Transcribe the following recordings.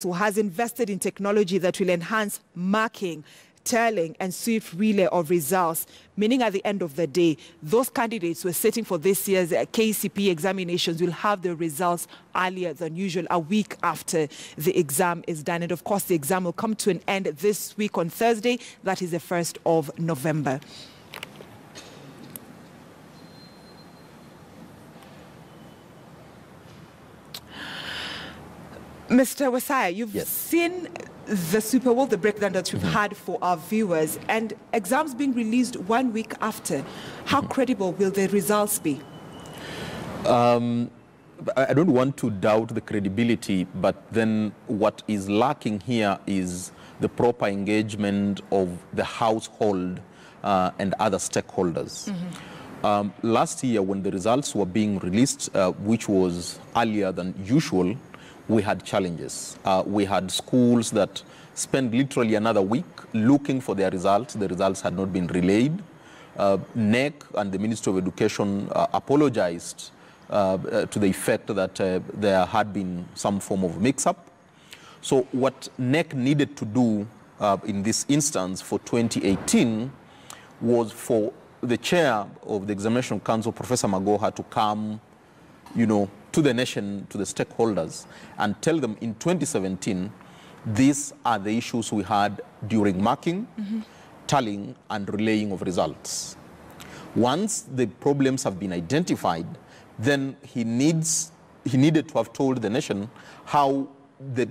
has invested in technology that will enhance marking, tallying and swift relay of results, meaning at the end of the day, those candidates who are sitting for this year's KCPE examinations will have the results earlier than usual, a week after the exam is done. And of course, the exam will come to an end this week on Thursday. That is the 1st of November. Mr. Wasaya, you've seen the Super Bowl, the breakdown that we've had for our viewers, and exams being released 1 week after. How credible will the results be? I don't want to doubt the credibility, but then what is lacking here is the proper engagement of the household and other stakeholders. Last year, when the results were being released, which was earlier than usual, we had challenges. We had schools that spent literally another week looking for their results. The results had not been relayed. NEC and the Ministry of Education apologized to the effect that there had been some form of mix-up. So what NEC needed to do in this instance for 2018 was for the chair of the Examination Council, Professor Magoha, to come, to the nation, to the stakeholders, and tell them in 2017, these are the issues we had during marking, tallying, and relaying of results. Once the problems have been identified, then he needed to have told the nation how the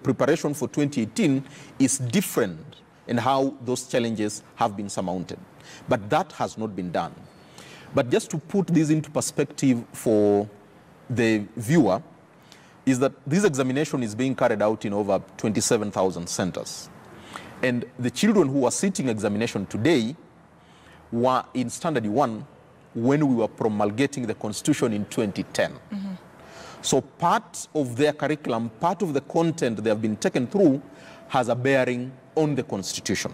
preparation for 2018 is different and how those challenges have been surmounted. But that has not been done. But just to put this into perspective for the viewer, is that this examination is being carried out in over 27,000 centers. And the children who are sitting examination today were in Standard 1 when we were promulgating the Constitution in 2010. So part of their curriculum, part of the content they have been taken through has a bearing on the Constitution.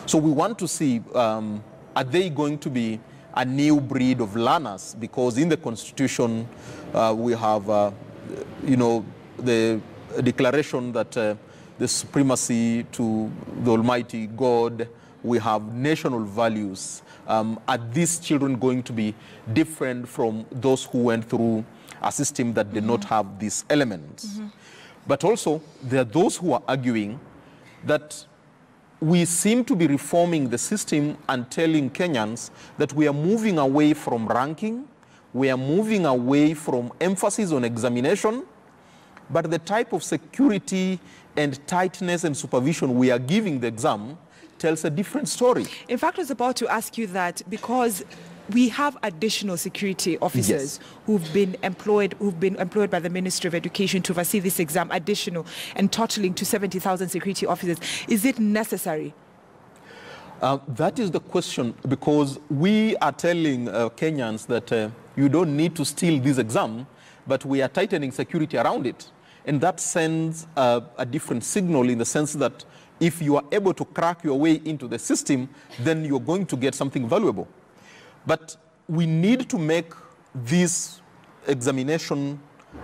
So we want to see, are they going to be a new breed of learners? Because in the Constitution, we have, the declaration that the supremacy to the Almighty God, we have national values. Are these children going to be different from those who went through a system that did not have these elements? But also, there are those who are arguing that we seem to be reforming the system and telling Kenyans that we are moving away from ranking, we are moving away from emphasis on examination, but the type of security and tightness and supervision we are giving the exam tells a different story. In fact, I was about to ask you that because we have additional security officers who've been employed by the Ministry of Education to oversee this exam, additional and totaling to 70,000 security officers. Is it necessary? That is the question, because we are telling Kenyans that you don't need to steal this exam, but we are tightening security around it. And that sends a different signal in the sense that if you are able to crack your way into the system, then you're going to get something valuable. But we need to make this examination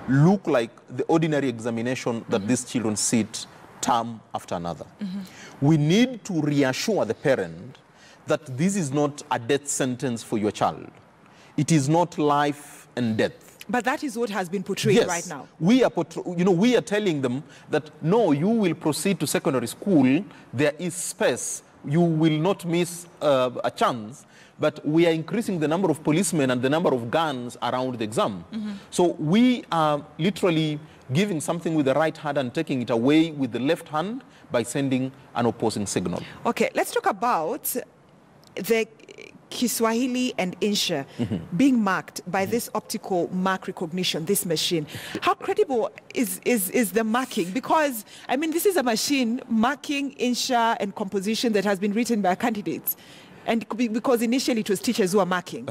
look like the ordinary examination that these children sit term after another. We need to reassure the parent that this is not a death sentence for your child. It is not life and death. But that is what has been portrayed right now. We are telling them that, no, you will proceed to secondary school. There is space. You will not miss a chance. But we are increasing the number of policemen and the number of guns around the exam. So we are literally giving something with the right hand and taking it away with the left hand by sending an opposing signal. Okay, let's talk about the Kiswahili and Insha being marked by this optical mark recognition, this machine. How credible is the marking? Because, I mean, this is a machine marking Insha and composition that has been written by candidates. And because initially it was teachers who are marking.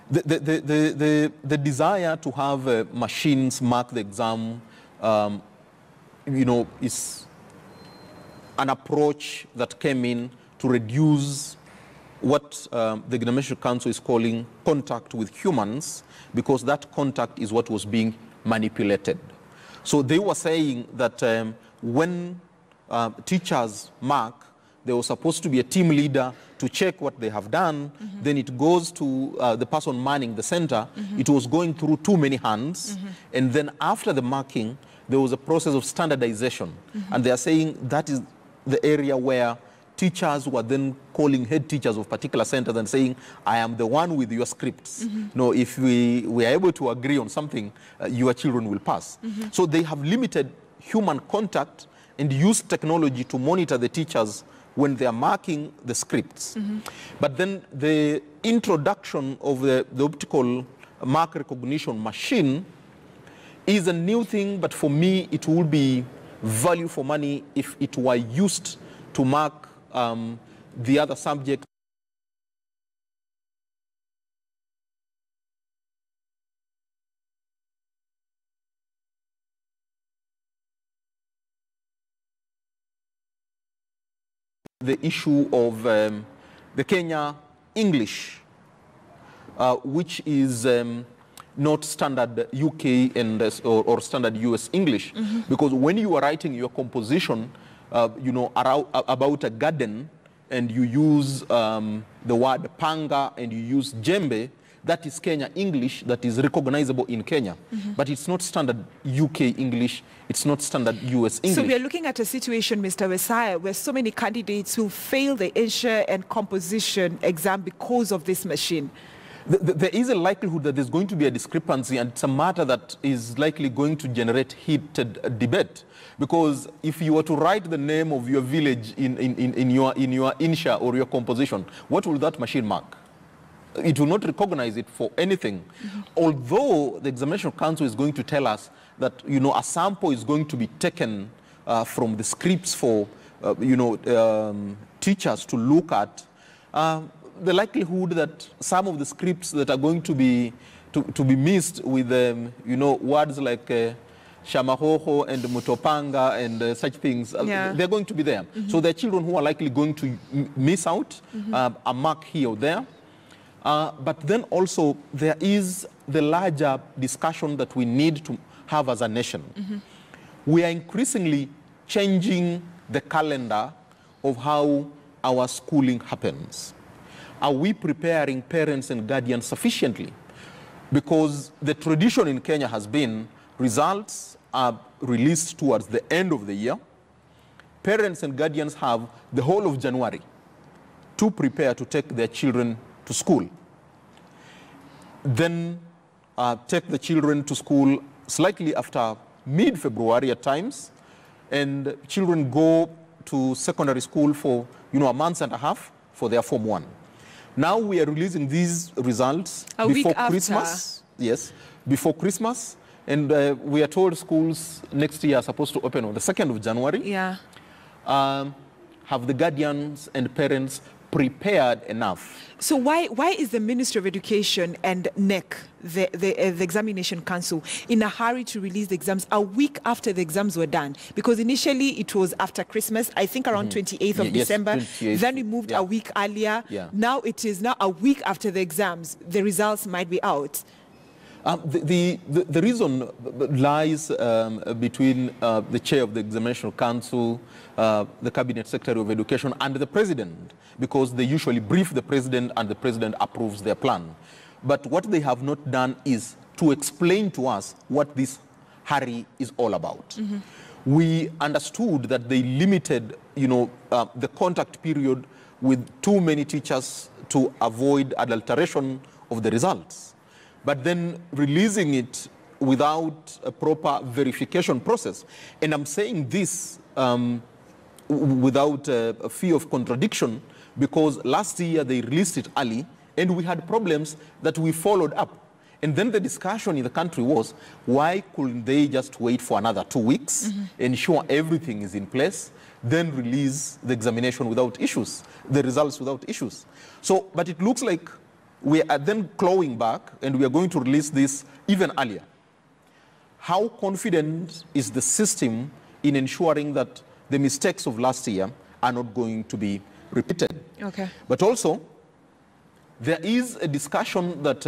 The desire to have machines mark the exam, is an approach that came in to reduce what the Examination Council is calling contact with humans, because that contact is what was being manipulated. So they were saying that when teachers mark, there was supposed to be a team leader to check what they have done. Then it goes to the person manning the center. It was going through too many hands. And then after the marking, there was a process of standardization. And they are saying that is the area where teachers were then calling head teachers of particular centers and saying, I am the one with your scripts. No, if we are able to agree on something, your children will pass. So they have limited human contact and used technology to monitor the teachers when they are marking the scripts. But then the introduction of the optical mark recognition machine is a new thing, but for me, it would be value for money if it were used to mark the other subject. The issue of the Kenya English, which is not standard UK and or standard US English, because when you are writing your composition, you know, about a garden, and you use the word panga and you use jembe, that is Kenya English that is recognizable in Kenya. But it's not standard UK English, it's not standard US English. So we are looking at a situation, Mr. Wesaya, where so many candidates who fail the Insha and composition exam because of this machine. There is a likelihood that there's going to be a discrepancy, and it's a matter that is likely going to generate heated debate. Because if you were to write the name of your village in your Insha or your composition, what will that machine mark? It will not recognize it for anything. Although the Examination Council is going to tell us that, you know, a sample is going to be taken from the scripts for, you know, teachers to look at, the likelihood that some of the scripts that are going to be missed with, you know, words like Shamahoho and Mutopanga and such things, they're going to be there. So there are children who are likely going to miss out a mark here or there. But then also there is the larger discussion that we need to have as a nation. We are increasingly changing the calendar of how our schooling happens. Are we preparing parents and guardians sufficiently? Because the tradition in Kenya has been results are released towards the end of the year. Parents and guardians have the whole of January to prepare to take their children to school. Then take the children to school slightly after mid-February at times, and children go to secondary school for, you know, a month and a half for their Form 1. Now we are releasing these results before Christmas. Yes, before Christmas. And we are told schools next year are supposed to open on the 2nd of January. Yeah. Have the guardians and parents prepared enough? So why is the Ministry of Education and NEC, the Examination Council, in a hurry to release the exams a week after the exams were done? Because initially it was after Christmas, I think around 28th of December. 28th. Then we moved a week earlier. Now it is now a week after the exams. The results might be out. The reason lies between the chair of the Examination Council, the Cabinet Secretary of Education, and the President, because they usually brief the President and the President approves their plan. But what they have not done is to explain to us what this hurry is all about. We understood that they limited, you know, the contact period with too many teachers to avoid adulteration of the results. But then releasing it without a proper verification process. And I'm saying this without a fear of contradiction, because last year they released it early and we had problems that we followed up. And then the discussion in the country was, why couldn't they just wait for another 2 weeks, ensure everything is in place, then release the examination without issues, the results without issues? So, but it looks like we are then clawing back, and we are going to release this even earlier. How confident is the system in ensuring that the mistakes of last year are not going to be repeated? Okay. But also, there is a discussion that